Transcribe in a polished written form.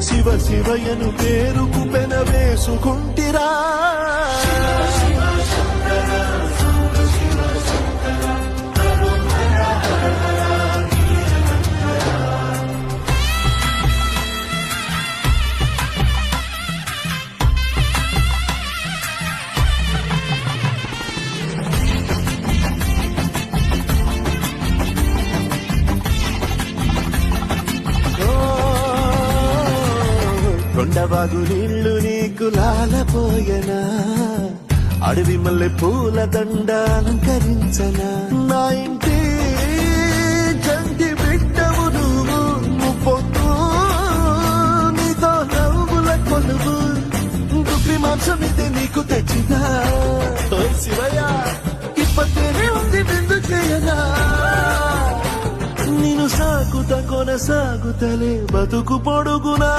శివ శివయను పేరుకు పెన వేసుకుంటిరా కొండవాగు నీళ్లు నీకు లాలపోయనా అడవి మల్లె పూల దండ అలంకరించనా నా ఇంటి చంటి బిడ్డవు నువ్వు ముప్పొద్దు నీతో నవ్వుల కొలువు గుగ్రి మాంసం ఇది నీకు తెచ్చినా శివయ్య ఇప్పటినే ఉంది బిందు చేయనా నేను సాగుతా కొనసాగుతలే బతుకు పొడుగునా